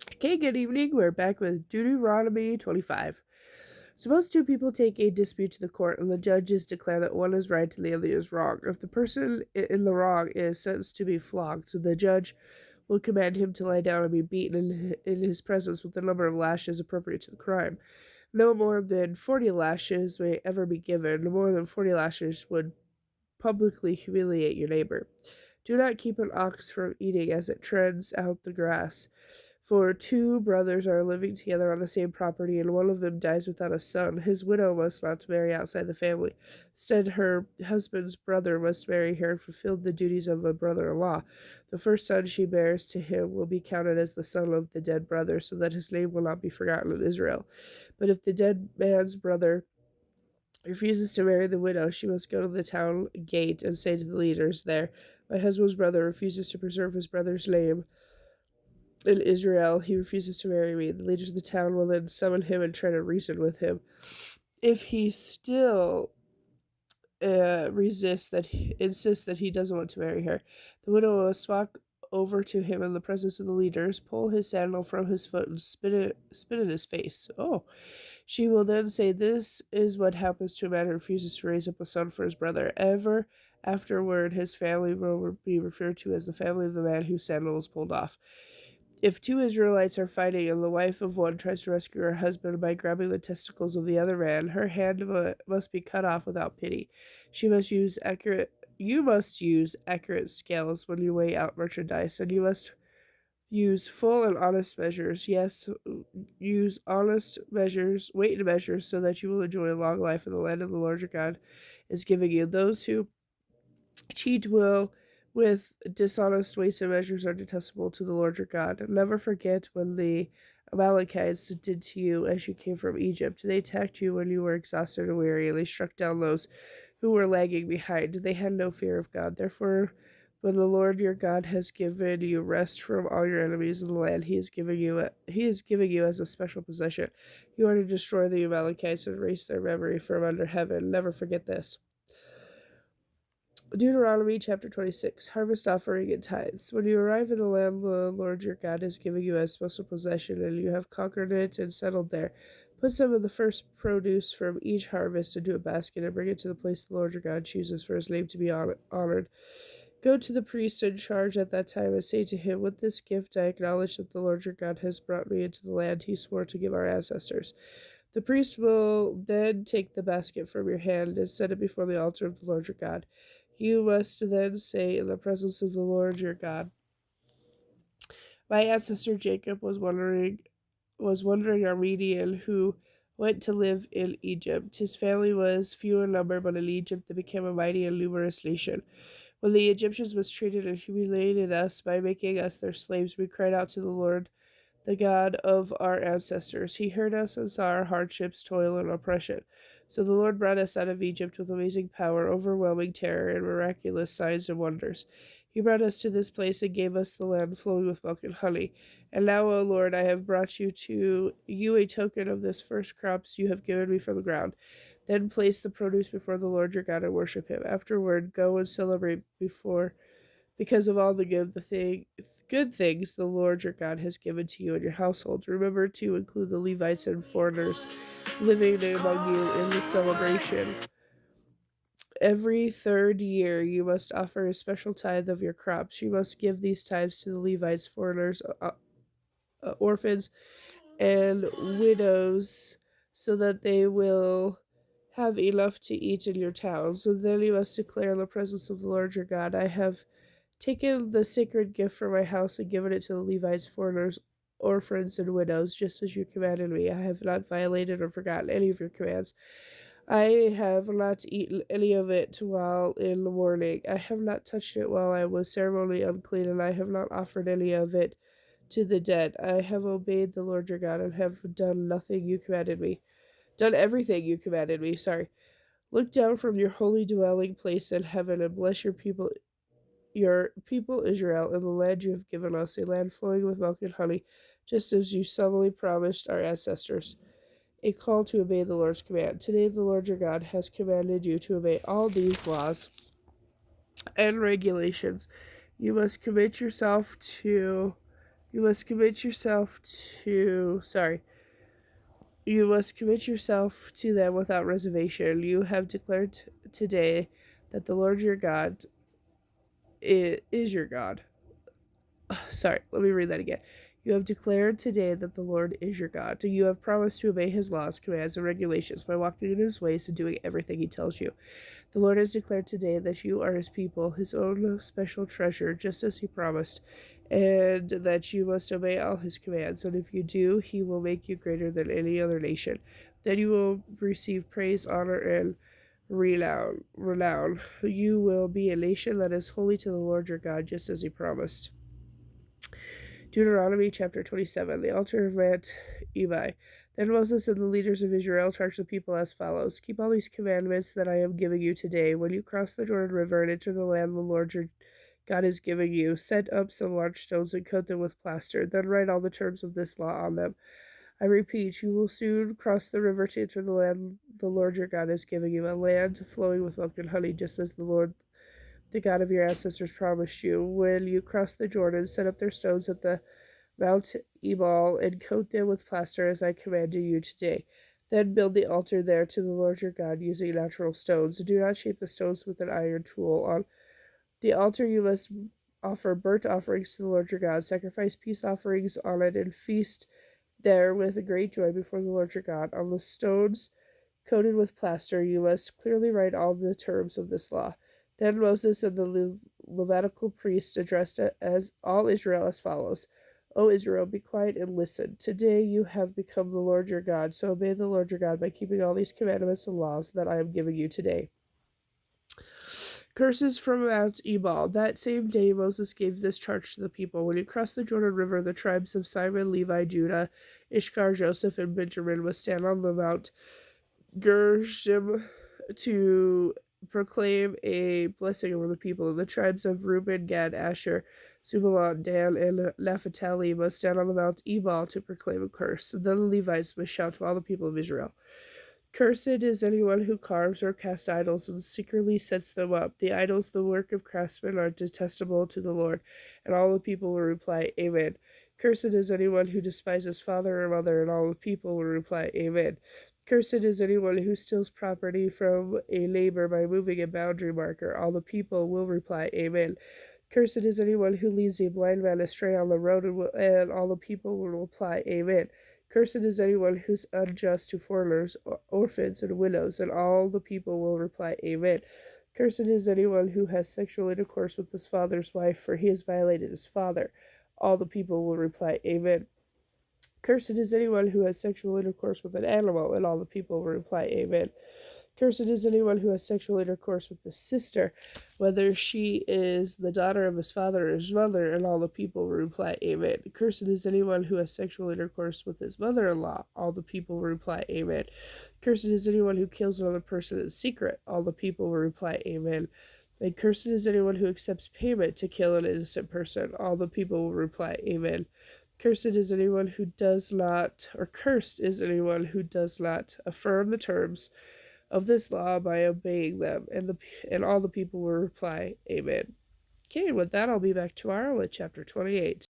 Okay, good evening. We're back with Deuteronomy 25. Suppose two people take a dispute to the court, and the judges declare that one is right and the other is wrong. If the person in the wrong is sentenced to be flogged, the judge will command him to lie down and be beaten in his presence with the number of lashes appropriate to the crime. No more than 40 lashes may ever be given. No more than 40 lashes would publicly humiliate your neighbor. Do not keep an ox from eating as it treads out the grass. For two brothers are living together on the same property, and one of them dies without a son. His widow must not marry outside the family. Instead, her husband's brother must marry her and fulfill the duties of a brother in law. The first son she bears to him will be counted as the son of the dead brother, so that his name will not be forgotten in Israel. But if the dead man's brother refuses to marry the widow, she must go to the town gate and say to the leaders there, "My husband's brother refuses to preserve his brother's name in Israel. He refuses to marry me." The leaders of the town will then summon him and try to reason with him. If he still insists that he doesn't want to marry her, the widow must walk over to him in the presence of the leaders, pull his sandal from his foot, and spit in his face. Oh. She will then say, "This is what happens to a man who refuses to raise up a son for his brother. Ever afterward, his family will be referred to as the family of the man whose sandal was pulled off." If two Israelites are fighting and the wife of one tries to rescue her husband by grabbing the testicles of the other man, her hand must be cut off without pity. She must use accurate. You must use accurate scales when you weigh out merchandise, and you must use full and honest measures. Yes, use honest measures, weight and measures, so that you will enjoy a long life in the land of the Lord your God is giving you. Those who cheat will with dishonest weights and measures are detestable to the Lord your God. Never forget when the Amalekites did to you as you came from Egypt. They attacked you when you were exhausted and weary, and they struck down those who were lagging behind. They had no fear of God. Therefore, when the Lord your God has given you rest from all your enemies in the land he is giving you as a special possession, you are to destroy the Amalekites and erase their memory from under heaven. Never forget this. Deuteronomy chapter 26, Harvest Offering and Tithes. When you arrive in the land the Lord your God is giving you as special possession, and you have conquered it and settled there, put some of the first produce from each harvest into a basket and bring it to the place the Lord your God chooses for his name to be honored. Go to the priest in charge at that time and say to him, "With this gift I acknowledge that the Lord your God has brought me into the land he swore to give our ancestors." The priest will then take the basket from your hand and set it before the altar of the Lord your God. You must then say in the presence of the Lord your God, "My ancestor Jacob was wandering Armenian who went to live in Egypt. His family was few in number, but in Egypt they became a mighty and numerous nation. When the Egyptians mistreated and humiliated us by making us their slaves, we cried out to the Lord, the God of our ancestors. He heard us and saw our hardships, toil, and oppression. So the Lord brought us out of Egypt with amazing power, overwhelming terror, and miraculous signs and wonders. He brought us to this place and gave us the land flowing with milk and honey. And now, O Lord, I have brought you a token of this first crops you have given me from the ground. Then place the produce before the Lord your God and worship him. Afterward, go and celebrate before because of all good things the Lord your God has given to you and your household. Remember to include the Levites and foreigners living among you in the celebration. Every third year you must offer a special tithe of your crops. You must give these tithes to the Levites, foreigners, orphans, and widows, so that they will have enough to eat in your towns. And then you must declare in the presence of the Lord your God, "I have taken the sacred gift from my house and given it to the Levites, foreigners, orphans, and widows, just as you commanded me. I have not violated or forgotten any of your commands. I have not eaten any of it while in the morning. I have not touched it while I was ceremonially unclean, and I have not offered any of it to the dead. I have obeyed the Lord your God and have done everything you commanded me. Sorry. Look down from your holy dwelling place in heaven and bless your people Israel, in the land you have given us, a land flowing with milk and honey, just as you solemnly promised our ancestors." A call to obey the Lord's command. Today the Lord your God has commanded you to obey all these laws and regulations. You must commit yourself to You must commit yourself you must commit yourself to them without reservation. You have declared today that the Lord your God is your God. Sorry, let me read that again. You have declared today that the Lord is your God. You have promised to obey his laws, commands, and regulations by walking in his ways and doing everything he tells you. The Lord has declared today that you are his people, his own special treasure, just as he promised, and that you must obey all his commands. And if you do, he will make you greater than any other nation. Then you will receive praise, honor, and renown. You will be a nation that is holy to the Lord your God, just as he promised. Deuteronomy chapter 27, the altar of Mount Ebal. Then Moses and the leaders of Israel charged the people as follows: Keep all these commandments that I am giving you today. When you cross the Jordan River and enter the land the Lord your God is giving you, set up some large stones and coat them with plaster. Then write all the terms of this law on them. I repeat, you will soon cross the river to enter the land the Lord your God is giving you, a land flowing with milk and honey, just as the Lord the God of your ancestors promised you. When you cross the Jordan, set up their stones at the Mount Ebal and coat them with plaster as I commanded you today. Then build the altar there to the Lord your God using natural stones. Do not shape the stones with an iron tool. On the altar you must offer burnt offerings to the Lord your God, sacrifice peace offerings on it, and feast there with great joy before the Lord your God. On the stones coated with plaster, you must clearly write all the terms of this law. Then Moses and the Levitical priests addressed as all Israel as follows: O Israel, be quiet and listen. Today you have become the Lord your God, so obey the Lord your God by keeping all these commandments and laws that I am giving you today. Curses from Mount Ebal. That same day Moses gave this charge to the people: When you cross the Jordan River, the tribes of Simon, Levi, Judah, Issachar, Joseph, and Benjamin must stand on the Mount Gershom to proclaim a blessing over the people. The tribes of Reuben, Gad, Asher, Zebulun, Dan, and Naphtali must stand on the Mount Ebal to proclaim a curse. Then the Levites must shout to all the people of Israel: Cursed is anyone who carves or casts idols and secretly sets them up. The idols, the work of craftsmen, are detestable to the Lord. And all the people will reply, Amen. Cursed is anyone who despises father or mother, and all the people will reply, Amen. Cursed is anyone who steals property from a neighbor by moving a boundary marker. All the people will reply, Amen. Cursed is anyone who leads a blind man astray on the road, and all the people will reply, Amen. Cursed is anyone who's unjust to foreigners, orphans, and widows, and all the people will reply, Amen. Cursed is anyone who has sexual intercourse with his father's wife, for he has violated his father. All the people will reply, Amen. Cursed is anyone who has sexual intercourse with an animal, and all the people will reply, Amen. Cursed is anyone who has sexual intercourse with his sister, whether she is the daughter of his father or his mother, and all the people will reply, Amen. Cursed is anyone who has sexual intercourse with his mother-in-law. All the people will reply, Amen. Cursed is anyone who kills another person in secret. All the people will reply, Amen. And cursed is anyone who accepts payment to kill an innocent person. All the people will reply, Amen. Cursed is anyone who does not, or cursed is anyone who does not affirm the terms of this law by obeying them, and all the people will reply, Amen. Okay, and with that, I'll be back tomorrow with chapter 28.